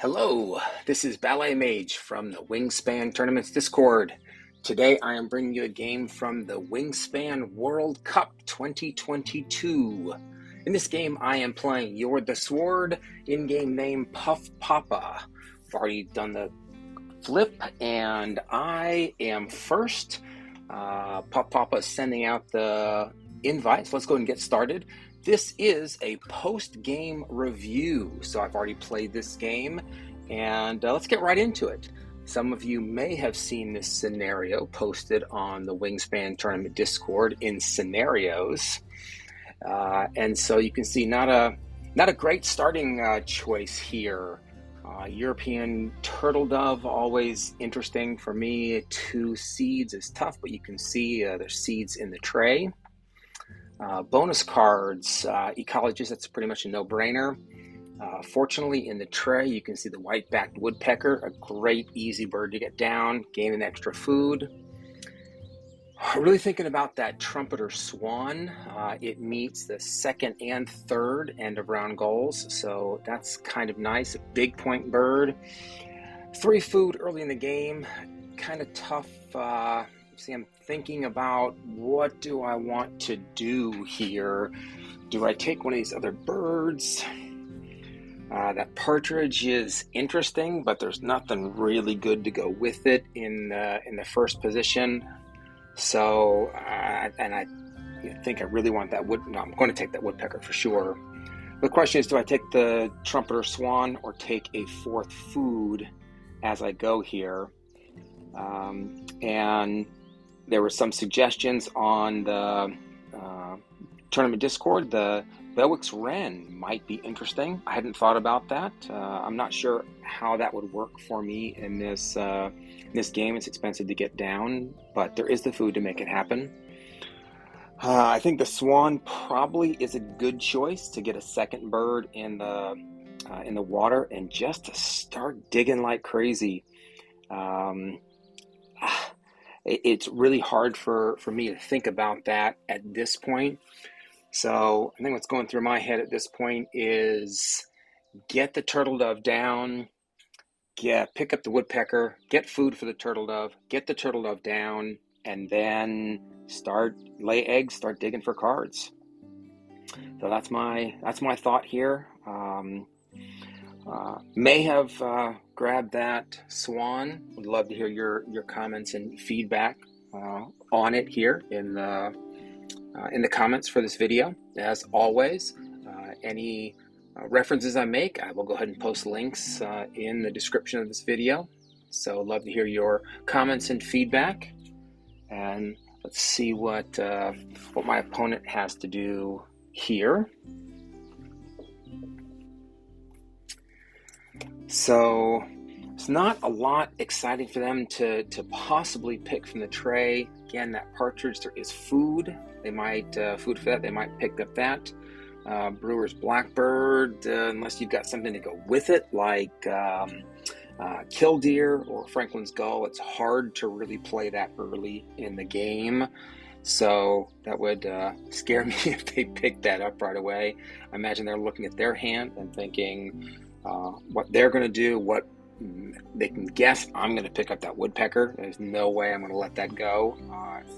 Hello, this is BalletMage from the Wingspan Tournaments Discord. Today I am bringing you a game from the Wingspan World Cup 2022. In this game I am playing YordTheSword, in-game name puffpapa. I've already done the flip and I am first. puffpapa is sending out the invites. Let's go ahead and get started. This is a post-game review, so I've already played this game, and let's get right into it. Some of you may have seen this scenario posted on the Wingspan Tournament Discord in scenarios, and so you can see not a great starting choice here. European turtle dove, always interesting for me. 2 seeds is tough, but you can see there's seeds in the tray. Bonus cards, ecologist, that's pretty much a no-brainer. Fortunately, in the tray, you can see the white-backed woodpecker, a great, easy bird to get down, gaining extra food. Really thinking about that trumpeter swan. It meets the 2nd and 3rd end of round goals, so that's kind of nice. A big point bird. 3 food early in the game, kind of tough. See, I'm thinking about what do I want to do here. Do I take one of these other birds? That partridge is interesting, but there's nothing really good to go with it in the first position. So, and I think I really want that wood. No, I'm going to take that woodpecker for sure. The question is, do I take the trumpeter swan or take a 4th food as I go here? And there were some suggestions on the tournament Discord. The Belwick's Wren might be interesting. I hadn't thought about that. I'm not sure how that would work for me in this game. It's expensive to get down, but there is the food to make it happen. I think the swan probably is a good choice to get a 2nd bird in the water and just to start digging like crazy. It's really hard for me to think about that at this point. So I think what's going through my head at this point is get the turtle dove down, pick up the woodpecker, get food for the turtle dove, get the turtle dove down, and then lay eggs, start digging for cards. So that's my thought here. May have grabbed that swan. Would love to hear your comments and feedback on it here in the comments for this video. As always, any references I make, I will go ahead and post links in the description of this video. So love to hear your comments and feedback. And let's see what my opponent has to do here. So it's not a lot exciting for them to possibly pick from the tray. Again, that partridge, there is food. They might food for that. They might pick up that. Brewer's blackbird, unless you've got something to go with it, like killdeer or Franklin's gull. It's hard to really play that early in the game. So that would scare me if they picked that up right away. I imagine they're looking at their hand and thinking what they're going to do, what they can guess. I'm going to pick up that woodpecker. There's no way I'm going to let that go.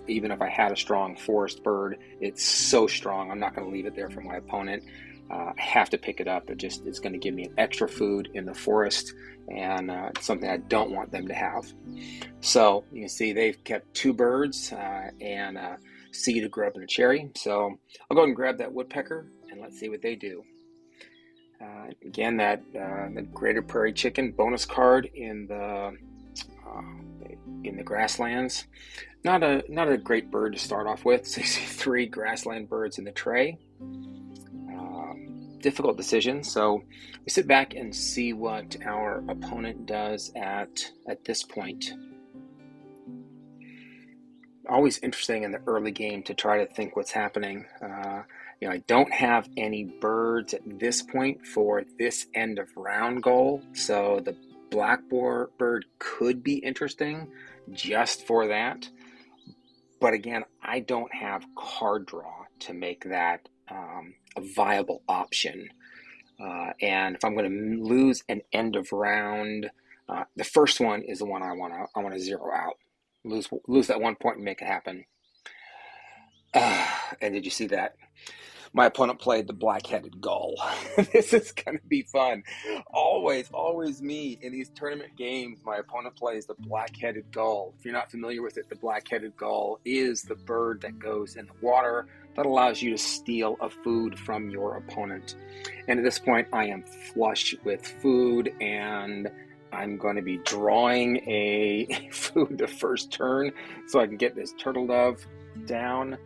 Even if I had a strong forest bird, it's so strong. I'm not going to leave it there for my opponent. I have to pick it up. It's going to give me an extra food in the forest, and it's something I don't want them to have. So you can see they've kept 2 birds and a seed to grow up in a cherry. So I'll go ahead and grab that woodpecker and let's see what they do. Again, the Greater Prairie Chicken bonus card in the grasslands. Not a great bird to start off with. So you see 3 grassland birds in the tray. Difficult decision. So we sit back and see what our opponent does at this point. Always interesting in the early game to try to think what's happening. I don't have any birds at this point for this end of round goal, so the blackbird could be interesting just for that. But again, I don't have card draw to make that a viable option. And if I'm going to lose an end of round, the first one is the one I want to zero out. Lose that 1 point and make it happen. And did you see that? My opponent played the black-headed gull. This is going to be fun. Always me in these tournament games, my opponent plays the black-headed gull. If you're not familiar with it, the black-headed gull is the bird that goes in the water that allows you to steal a food from your opponent. And at this point, I am flush with food, and I'm going to be drawing a food the first turn so I can get this turtle dove down.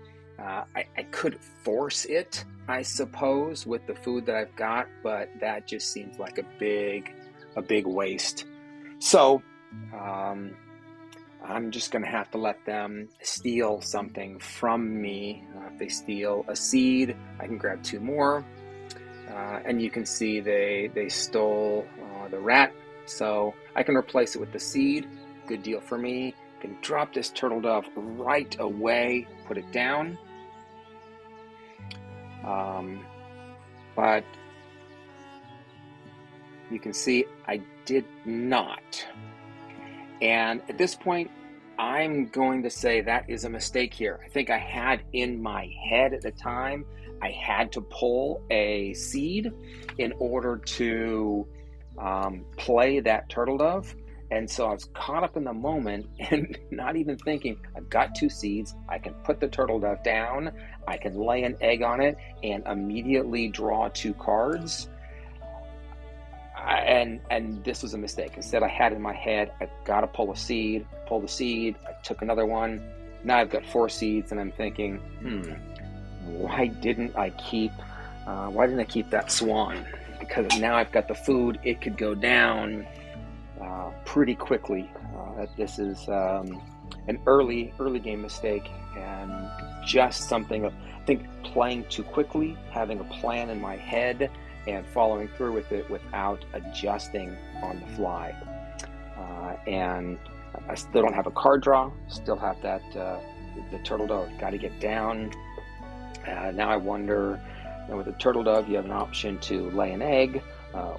I could force it, I suppose, with the food that I've got, but that just seems like a big waste. So I'm just going to have to let them steal something from me. If they steal a seed, I can grab 2 more. And you can see they stole the rat, so I can replace it with the seed. Good deal for me. I can drop this turtle dove right away, put it down. But you can see I did not. And at this point, I'm going to say that is a mistake here. I think I had in my head at the time, I had to pull a seed in order to play that turtle dove. And so I was caught up in the moment and not even thinking, I've got 2 seeds. I can put the turtle dove down. I can lay an egg on it and immediately draw 2 cards. And this was a mistake. Instead, I had in my head, I've got to pull a seed. Pull the seed. I took another one. Now I've got 4 seeds, and I'm thinking, why didn't I keep that swan? Because now I've got the food. It could go down pretty quickly. This is an early game mistake, and just something of, I think, playing too quickly, having a plan in my head, and following through with it without adjusting on the fly. And I still don't have a card draw. Still have that the turtle dove. Got to get down. Now I wonder, with the turtle dove, you have an option to lay an egg,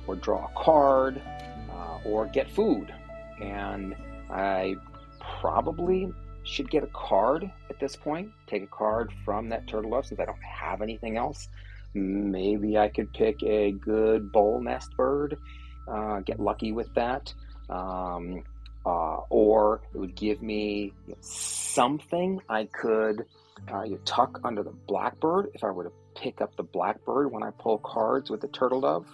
or draw a card, or get food. And I probably should get a card at this point. Take a card from that turtle dove since I don't have anything else. Maybe I could pick a good bowl nest bird, get lucky with that. Or it would give me something I could tuck under the blackbird if I were to pick up the blackbird when I pull cards with the turtle dove.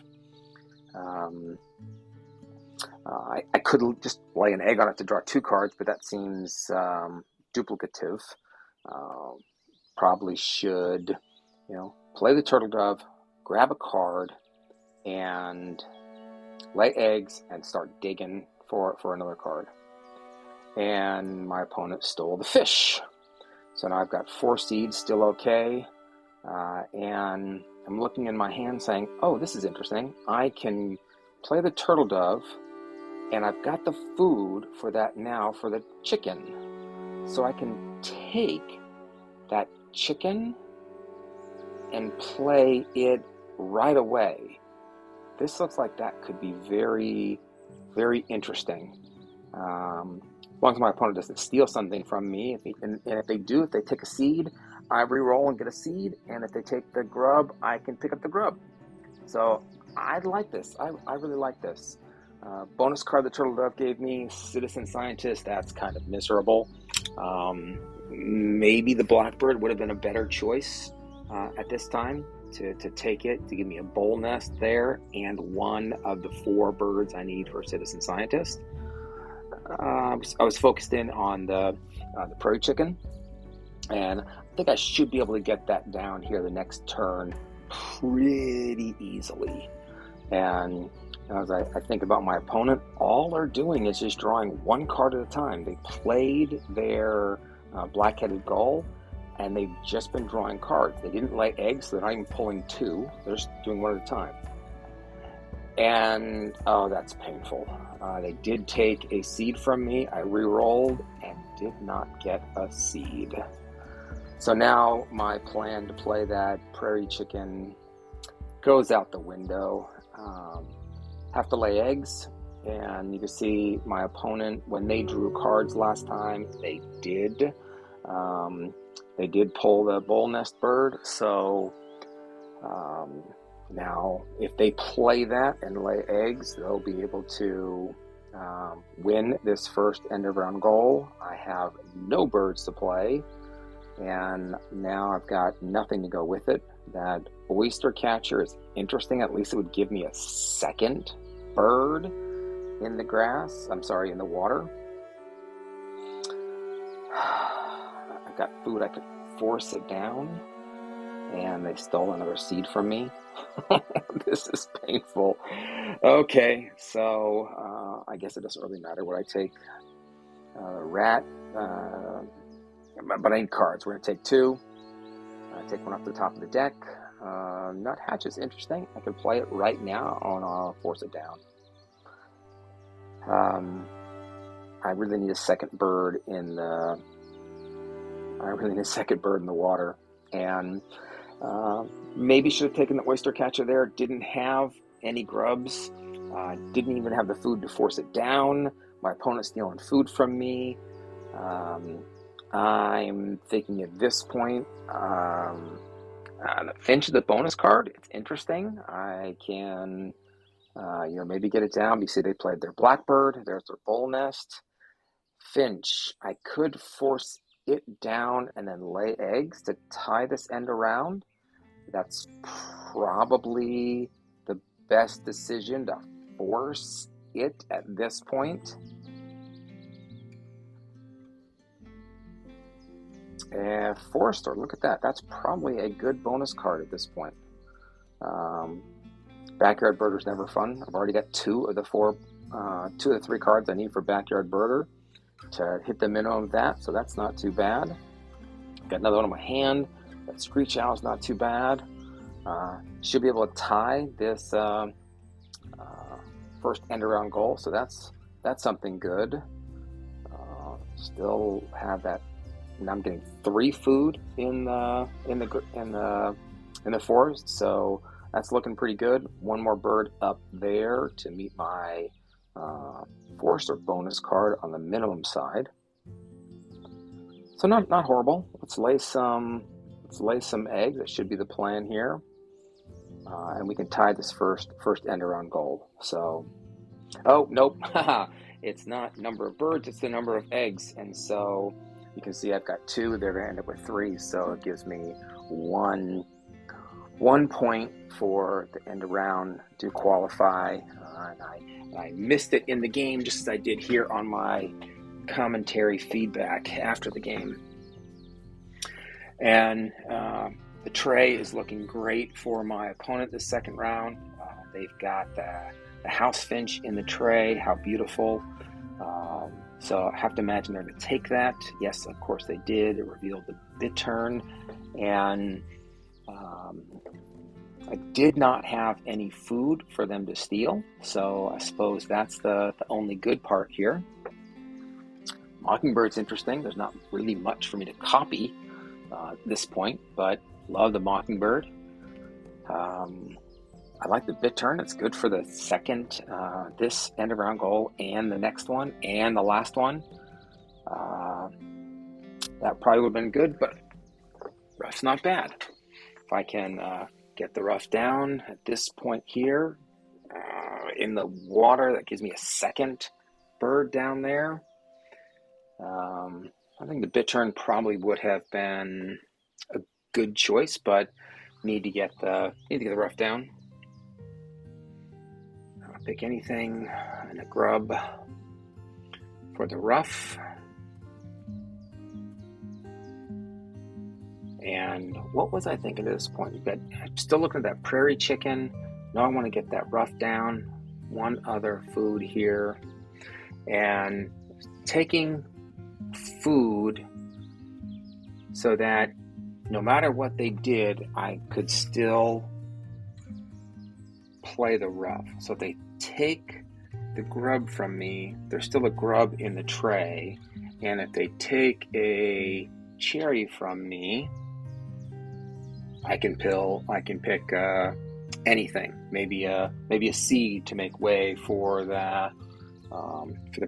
I could just lay an egg on it to draw 2 cards, but that seems duplicative. Probably should, play the turtle dove, grab a card, and lay eggs and start digging for another card. And my opponent stole the fish. So now I've got 4 seeds, still okay. And I'm looking in my hand saying, oh, this is interesting. I can play the turtle dove, and I've got the food for that now for the chicken. So I can take that chicken and play it right away. This looks like that could be very, very interesting. As long as my opponent doesn't steal something from me, and if they do, if they take a seed, I re-roll and get a seed, and if they take the grub, I can pick up the grub. So I like this. I really like this. Bonus card the turtle dove gave me, Citizen Scientist. That's kind of miserable. Maybe the blackbird would have been a better choice at this time to take it, to give me a bowl nest there and one of the 4 birds I need for Citizen Scientist. I was focused in on the prairie chicken, and I think I should be able to get that down here the next turn pretty easily. And as I think about my opponent, all they're doing is just drawing 1 card at a time. They played their black-headed gull, and they've just been drawing cards. They didn't lay eggs, so they're not even pulling 2. They're just doing 1 at a time. And, oh, that's painful. They did take a seed from me. I re-rolled and did not get a seed. So now my plan to play that prairie chicken goes out the window. Have to lay eggs, and you can see my opponent, when they drew cards last time, they did pull the bowl nest bird. So now if they play that and lay eggs, they'll be able to win this first end of round goal. I have no birds to play, and now I've got nothing to go with it. That oyster catcher is interesting. At least it would give me a second bird in the grass. I'm sorry, in the water. I've got food. I could force it down, and they stole another seed from me. This is painful. Okay, so I guess it doesn't really matter what I take. Rat, but I need cards. We're going to take two. Take one off the top of the deck. Nuthatch is interesting. I can play it right now, and I'll force it down. I really need a second bird in the. Water, and maybe should have taken the oyster catcher there. Didn't have any grubs. Didn't even have the food to force it down. My opponent's stealing food from me. I'm thinking at this point, the finch is the bonus card. It's interesting. I can, maybe get it down. You see they played their blackbird. There's their bowl nest. Finch, I could force it down and then lay eggs to tie this end around. That's probably the best decision, to force it at this point. And Forester, look at that. That's probably a good bonus card at this point. Backyard Birder's never fun. I've already got two of the three cards I need for Backyard Birder to hit the minimum of that, so that's not too bad. Got another one in my hand. That Screech Owl is not too bad. Should be able to tie this first end around goal, so that's something good. Still have that. Now I'm getting 3 food in the forest, so that's looking pretty good. One more bird up there to meet my forester bonus card on the minimum side. So not horrible. Let's lay some eggs. That should be the plan here, and we can tie this first end around goal. So, oh nope, it's not number of birds. It's the number of eggs, and so. You can see I've got 2. They're going to end up with 3, so it gives me 1 point for the end around to qualify. And I missed it in the game, just as I did here on my commentary feedback after the game. And the tray is looking great for my opponent this second round. They've got the house finch in the tray. How beautiful. So I have to imagine they're going to take that. Yes, of course they did. It revealed the bittern. And I did not have any food for them to steal. So I suppose that's the only good part here. Mockingbird's interesting. There's not really much for me to copy at this point, but love the Mockingbird. I like the bittern. It's good for the second, this end around goal, and the next one, and the last one. That probably would have been good, but rough's not bad. If I can get the rough down at this point here in the water, that gives me a second bird down there. I think the bittern probably would have been a good choice, but need to get the rough down. I'll pick anything and a grub for the rough. And what was I thinking at this point? I'm still looking at that prairie chicken. Now I want to get that rough down. One other food here. And taking food so that no matter what they did, I could still play the rough. So if they take the grub from me, there's still a grub in the tray. And if they take a cherry from me, I can pick anything. Maybe a seed to make way for the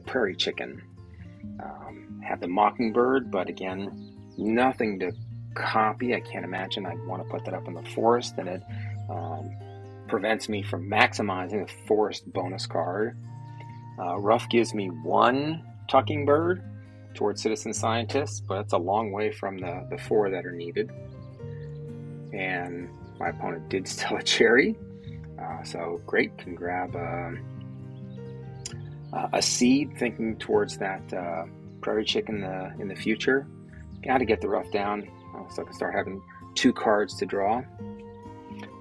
prairie chicken. Have the mockingbird, but again, nothing to copy. I can't imagine I'd want to put that up in the forest, and it prevents me from maximizing the forest bonus card. Rough gives me 1 tucking bird towards citizen scientists, but it's a long way from the 4 that are needed. And my opponent did steal a cherry, so great. Can grab a seed, thinking towards that prairie chicken in the future. Got to get the rough down so I can start having 2 cards to draw.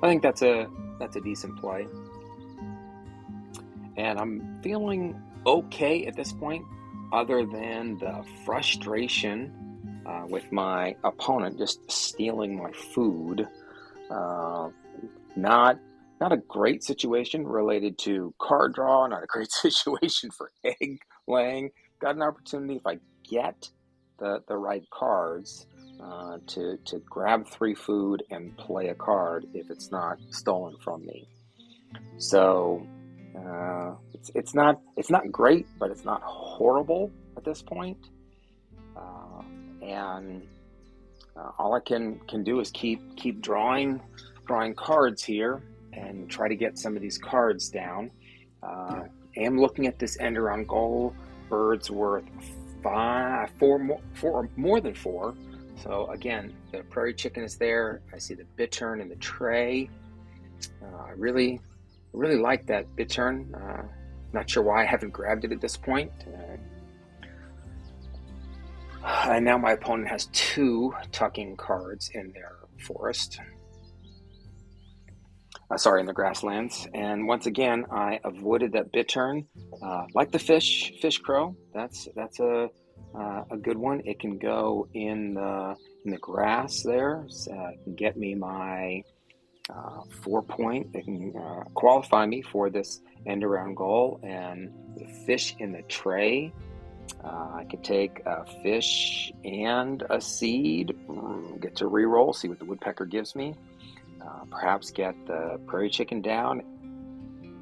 I think that's a decent play, and I'm feeling okay at this point, other than the frustration with my opponent just stealing my food. Not a great situation related to card draw, not a great situation for egg laying. Got an opportunity, if I get the right cards, to grab 3 food and play a card if it's not stolen from me. So it's not great, but it's not horrible at this point. And all I can do is keep drawing cards here and try to get some of these cards down. I am looking at this end around goal. Bird's worth 4 more than 4. So again, the prairie chicken is there. I see the bittern in the tray. I really like that bittern. Not sure why I haven't grabbed it at this point. And now my opponent has 2 tucking cards in their forest. In the grasslands. And once again, I avoided that bittern. Like the fish crow. That's a good one. It can go in the grass there. So it can get me my 4 point. It can qualify me for this end around goal. And the fish in the tray. I could take a fish and a seed, get to reroll, see what the woodpecker gives me. Perhaps get the prairie chicken down,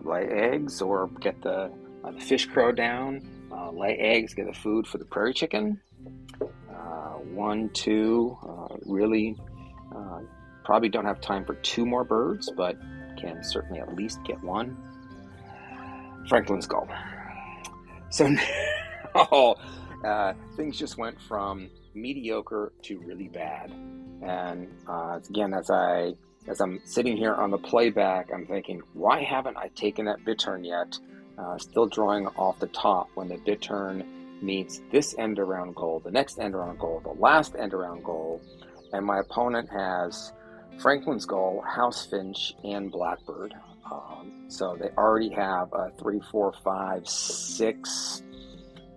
lay eggs, or get the fish crow down, lay eggs, get the food for the prairie chicken. 1, 2, really probably don't have time for 2 more birds, but can certainly at least get 1. Franklin's Gull. So things just went from mediocre to really bad. And again, as I'm sitting here on the playback, I'm thinking, why haven't I taken that bittern yet? Still drawing off the top when the bittern meets this end around goal, the next end around goal, the last end around goal, and my opponent has Franklin's Gull, House Finch, and Blackbird. So they already have a 3, 4, 5, 6,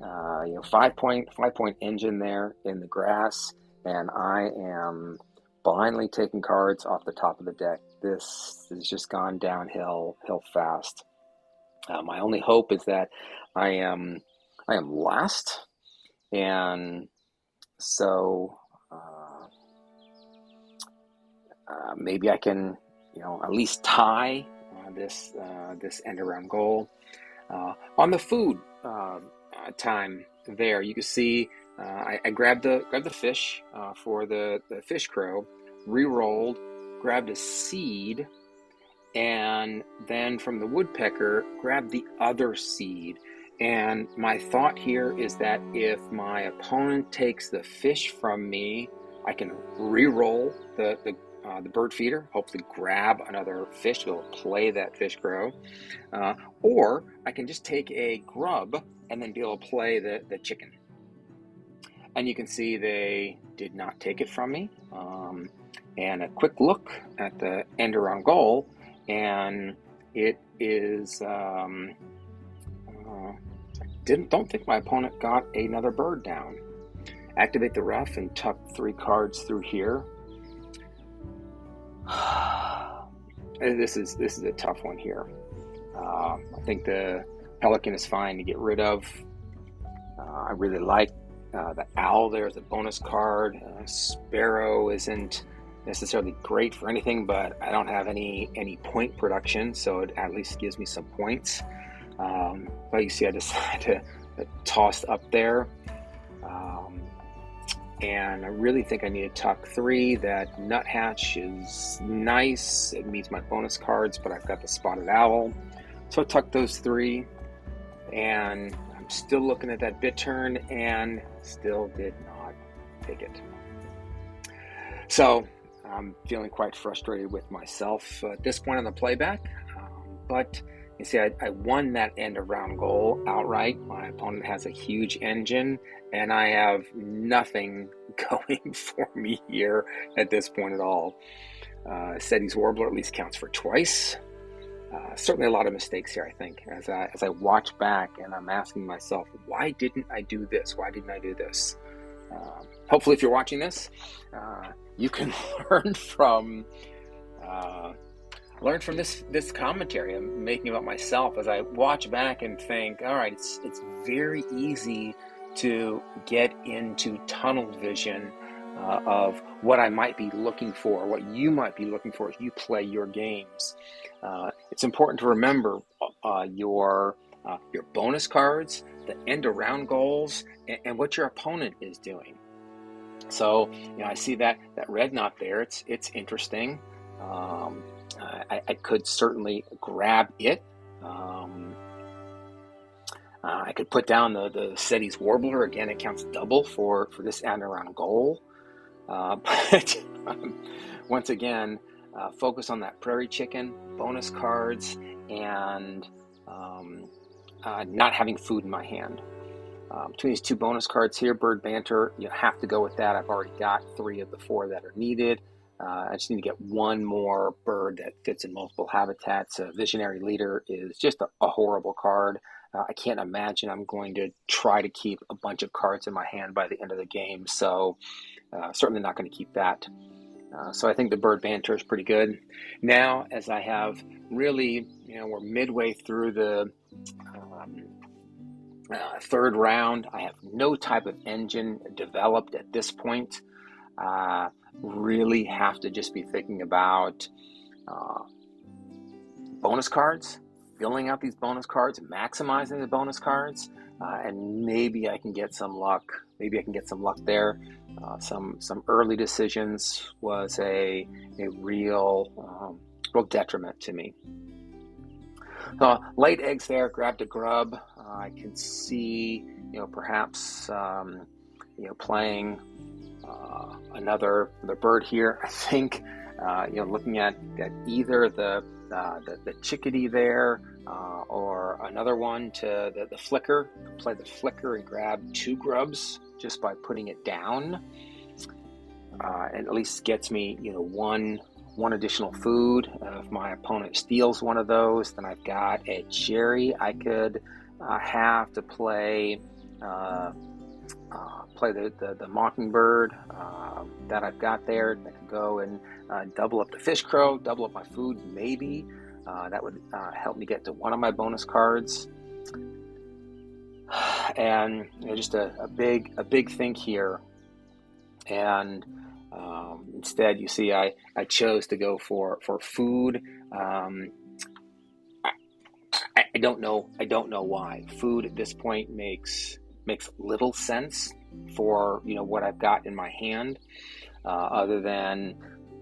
5 point engine there in the grass, and I am blindly taking cards off the top of the deck. This has just gone downhill fast. My only hope is that I am last, and so maybe I can at least tie this end around goal. On the food time there, you can see I grabbed the fish for the fish crow, re-rolled, grabbed a seed, and then from the woodpecker grabbed the other seed. And my thought here is that if my opponent takes the fish from me, I can re-roll the bird feeder, hopefully grab another fish to play that fish crow, or I can just take a grub and then be able to play the chicken. And you can see they did not take it from me. And a quick look at the end around goal, and it is don't think my opponent got another bird down. Activate the ref and tuck 3 cards through here. This is a tough one here. I think the pelican is fine to get rid of. I really like the owl there as a bonus card. Sparrow isn't necessarily great for anything, but I don't have any point production, so it at least gives me some points. But you see, I decided to toss up there. And I really think I need to tuck 3. That nuthatch is nice. It meets my bonus cards, but I've got the spotted owl. So I tucked those 3, and I'm still looking at that bit turn and still did not take it. So I'm feeling quite frustrated with myself at this point on the playback. But you see, I won that end around goal outright. My opponent has a huge engine, and I have nothing going for me here at this point at all. Seti's Warbler at least counts for twice. Certainly a lot of mistakes here, I think, as I watch back and I'm asking myself, why didn't I do this? Why didn't I do this? Hopefully, if you're watching this, you can learn from this commentary I'm making about myself as I watch back and think, all right, it's very easy to get into tunnel vision of what I might be looking for, what you might be looking for as you play your games. It's important to remember your bonus cards, the end around goals, and what your opponent is doing. So, I see that red knot there. It's interesting. I could certainly grab it. I could put down the Seti's Warbler. Again, it counts double for this end around goal. But once again, focus on that prairie chicken, bonus cards, and not having food in my hand. Between these 2 bonus cards here, Bird Banter, you have to go with that. I've already got 3 of the 4 that are needed. I just need to get 1 more bird that fits in multiple habitats. Visionary Leader is just a horrible card. I can't imagine I'm going to try to keep a bunch of cards in my hand by the end of the game, so certainly not going to keep that. So I think the Bird Banter is pretty good. Now, as I have really, we're midway through the 3rd round, I have no type of engine developed at this point. Really have to just be thinking about bonus cards, filling out these bonus cards, maximizing the bonus cards, and maybe I can get some luck. Maybe I can get some luck there. Some early decisions was a real detriment to me. Laid eggs there, grabbed a grub. I can see, perhaps, playing another bird here. I think, looking at either the chickadee there or another one to the flicker. Play the flicker and grab 2 grubs just by putting it down. And at least gets me, one additional food. If my opponent steals one of those, then I've got a cherry. I could have to play the mockingbird that I've got there. I could go and double up the fish crow, double up my food, maybe. That would help me get to 1 of my bonus cards. And just a big think here. And instead, you see, I chose to go for food. I don't know why. Food at this point makes little sense for what I've got in my hand, other than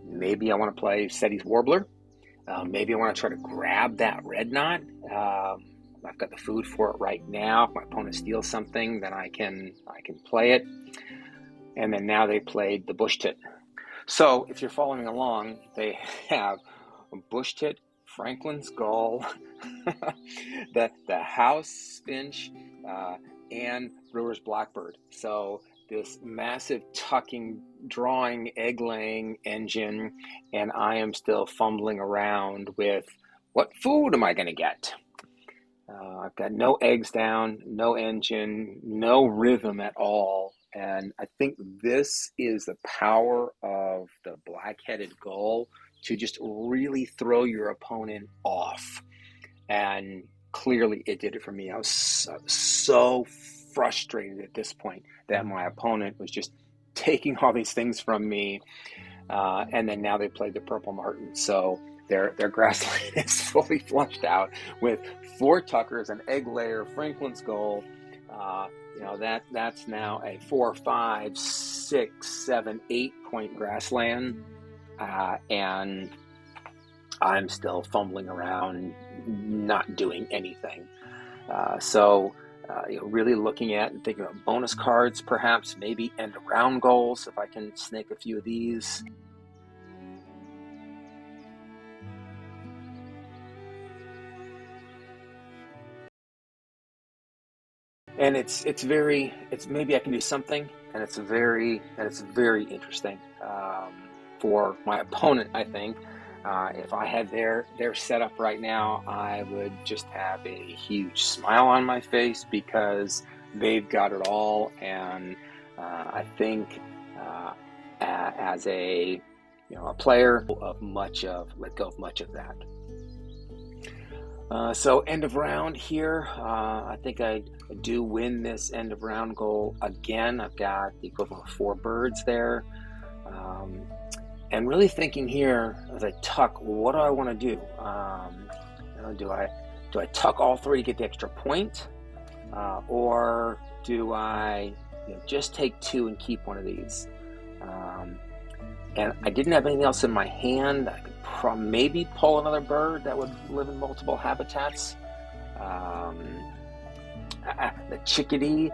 maybe I want to play Seti's Warbler. Maybe I want to try to grab that red knot. I've got the food for it right now. If my opponent steals something, then I can play it. And then now they played the bush tit. So if you're following along, they have bush tit, Franklin's gull, the house finch, and Brewer's blackbird. So this massive tucking, drawing, egg-laying engine, and I am still fumbling around with what food am I going to get? I've got no eggs down, no engine, no rhythm at all. And I think this is the power of the black-headed gull to just really throw your opponent off. And clearly it did it for me. I was so frustrated at this point that my opponent was just taking all these things from me. And then now they played the Purple Martin. So their grassland is fully flushed out with 4 tuckers, an egg layer, Franklin's Goal. That's now a 4, 5, 6, 7, 8 point grassland. And I'm still fumbling around, not doing anything. Really looking at and thinking about bonus cards, perhaps, maybe end of round goals, if I can snake a few of these. And it's maybe I can do something, and it's very interesting for my opponent. I think if I had their setup right now, I would just have a huge smile on my face because they've got it all, and I think as a player of let go of much of that. So end of round here, I think I do win this end of round goal again. I've got the equivalent of 4 birds there. And really thinking here as I tuck, what do I want to do? Do I tuck all 3 to get the extra point? Or do I just take 2 and keep one of these? And I didn't have anything else in my hand. I could maybe pull another bird that would live in multiple habitats. The chickadee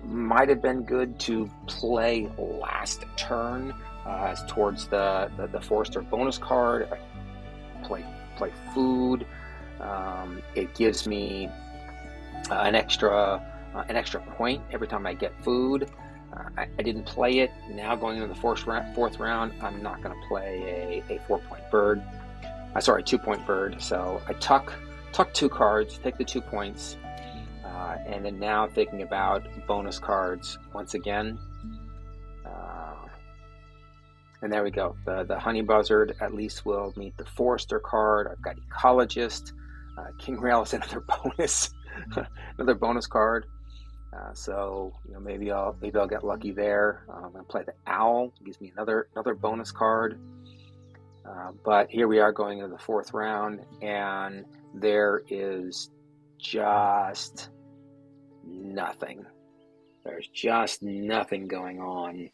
might have been good to play last turn as towards the forester bonus card. If I play food, it gives me an extra point every time I get food. I didn't play it. Now going into the 4th round, I'm not going to play a 4-point bird. 2-point bird. So I tuck 2 cards, take the 2 points, and then now thinking about bonus cards once again. And there we go. The honey buzzard at least will meet the forester card. I've got ecologist. King rail is another bonus card. So maybe I'll get lucky there. I'm going to play the owl. It gives me another bonus card. But here we are going into the 4th round, and there is just nothing. There's just nothing going on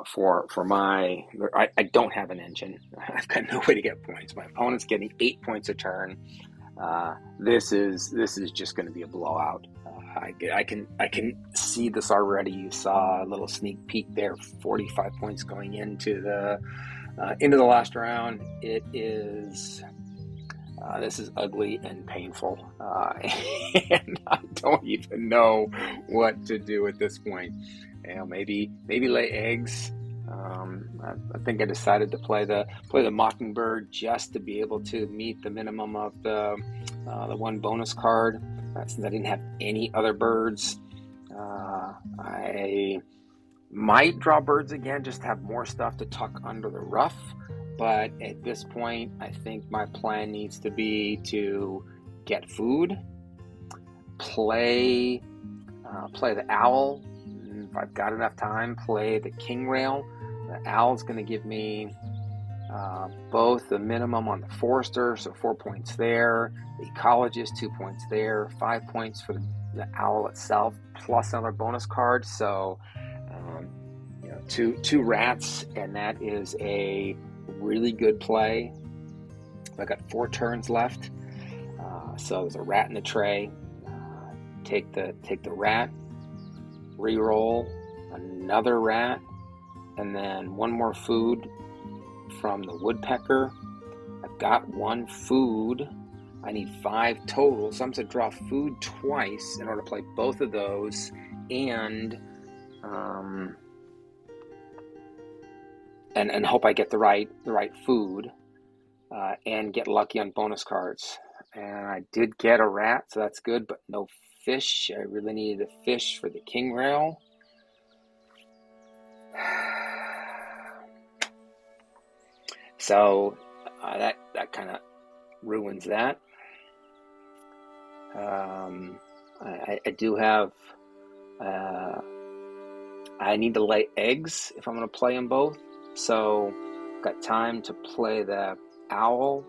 for my. I don't have an engine. I've got no way to get points. My opponent's getting 8 points a turn. This is just going to be a blowout. I can see this already. You saw a little sneak peek there. 45 points going into the last round. It is. This is ugly and painful, and I don't even know what to do at this point. Maybe lay eggs. I think I decided to play the Mockingbird just to be able to meet the minimum of the 1 bonus card. Since I didn't have any other birds, I might draw birds again, just to have more stuff to tuck under the rough. But at this point, I think my plan needs to be to get food, play the owl. If I've got enough time, play the king rail. The owl's going to give me both the minimum on the forester, so 4 points there. The ecologist, 2 points there. 5 points for the owl itself, plus another bonus card. So, two rats, and that is a really good play. I've got 4 turns left, so there's a rat in the tray. Take the rat, re-roll another rat, and then 1 more food from the woodpecker. I've got 1 food. I need 5 total, so I'm going to draw food twice in order to play both of those, and hope I get the right food, and get lucky on bonus cards. And I did get a rat, so that's good, but no fish. I really needed a fish for the king rail. So that kind of ruins that. I do have. I need to lay eggs if I'm going to play them both. So got time to play the owl,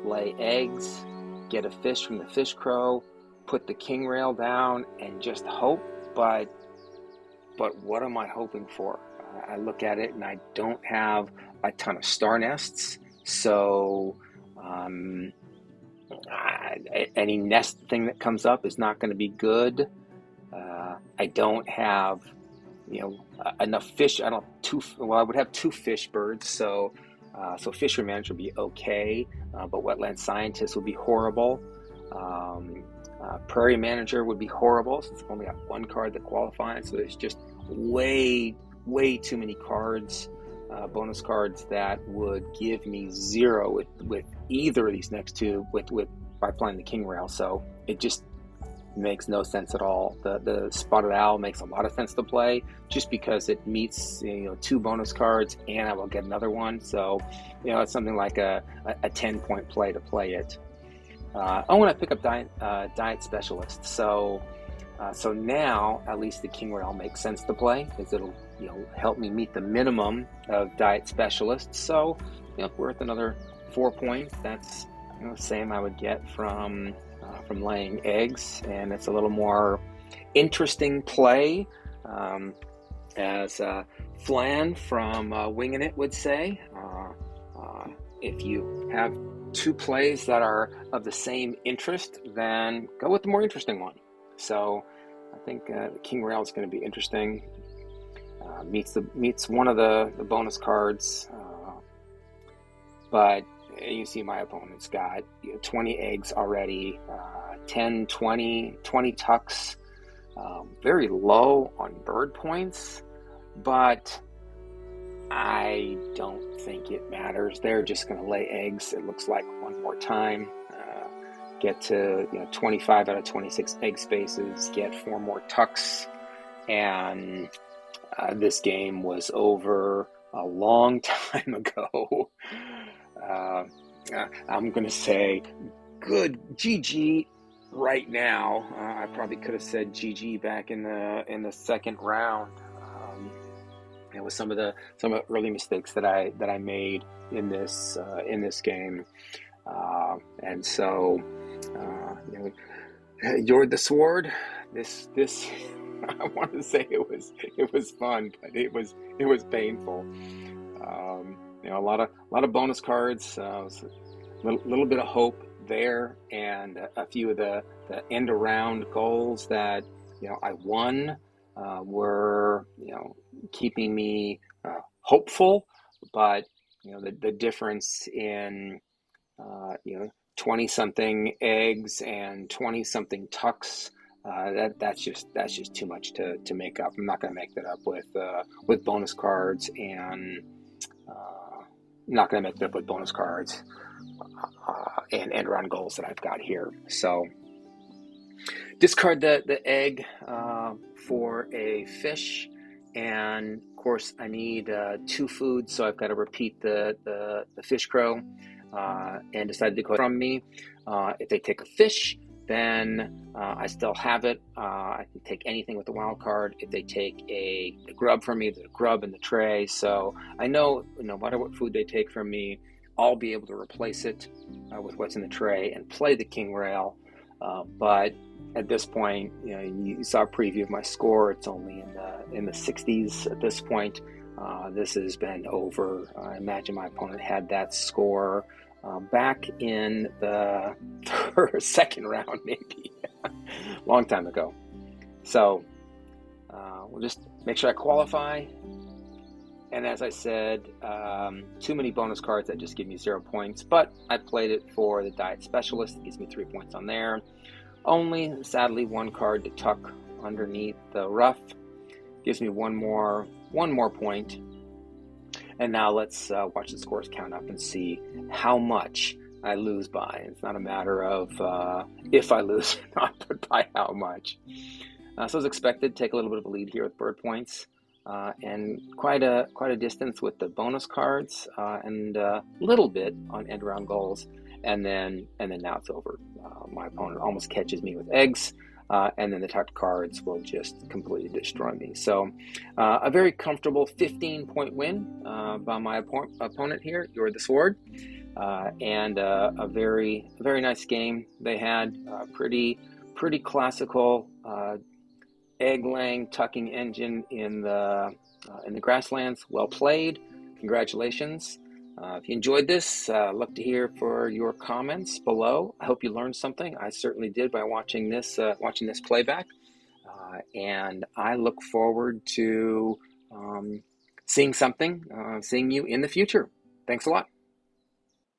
lay eggs, get a fish from the fish crow, put the king rail down, and just hope. But what am I hoping for? I look at it and I don't have a ton of star nests, so any nest thing that comes up is not going to be good. I don't have, enough fish. I would have 2 fish birds, so fishery manager would be okay, but wetland scientist would be horrible. Prairie manager would be horrible since I've only got 1 card that qualifies. So there's just way too many cards, bonus cards that would give me 0 with either of these next 2 by playing the king rail. So it just makes no sense at all. The spotted owl makes a lot of sense to play just because it meets 2 bonus cards and I will get another one. So it's something like a 10-point play to play it. I want to pick up diet specialist. So now at least the king rail makes sense to play because it'll help me meet the minimum of diet specialists. So worth another 4 points. That's the same I would get from laying eggs, and it's a little more interesting play, as Flan from Wingin It would say. If you have 2 plays that are of the same interest, then go with the more interesting one. So I think the king rail is going to be interesting. Meets one of the bonus cards, but you see my opponent's got 20 eggs already, 10, 20 tucks, very low on bird points, but I don't think it matters. They're just going to lay eggs, it looks like, one more time, get to 25 out of 26 egg spaces, get 4 more tucks, and this game was over a long time ago. I'm going to say good GG right now. I probably could have said GG back in the second round. It was some of the early mistakes that I made in this game, and so Yord the Sword. This I want to say it was fun, but it was painful. A lot of bonus cards, a little bit of hope there, and a few of the end around goals that I won were keeping me hopeful, but the difference in 20 something eggs and 20 something tucks, that's just too much to make up. I'm not going to make that up with bonus cards, and not going to make that up with bonus cards and end around goals that I've got here. So discard the egg for a fish, and of course I need 2 foods, so I've got to repeat the fish crow, and decided to go from me. If they take a fish, then I still have it. I can take anything with the wild card. If they take a grub from me, there's a grub in the tray. So I know no matter what food they take from me, I'll be able to replace it with what's in the tray and play the king rail. But at this point, you saw a preview of my score. It's only in the 60s at this point. This has been over. I imagine my opponent had that score back in the second round, maybe. Long time ago. So we'll just make sure I qualify. And as I said, too many bonus cards that just give me 0 points, but I played it for the diet specialist. It gives me 3 points on there. Only, sadly, 1 card to tuck underneath the rough. Gives me one more point. And now let's watch the scores count up and see how much I lose by. It's not a matter of if I lose or not, but by how much. So as expected, take a little bit of a lead here with bird points, and quite a distance with the bonus cards, and a little bit on end round goals, and then now it's over. My opponent almost catches me with eggs. and then the tucked cards will just completely destroy me. So a very comfortable 15-point win by my opponent here, You're the Sword, and a very nice game they had. Pretty classical egg-laying tucking engine in the grasslands. Well played. Congratulations. If you enjoyed this, look to hear for your comments below. I hope you learned something. I certainly did by watching this playback. And I look forward to seeing you in the future. Thanks a lot.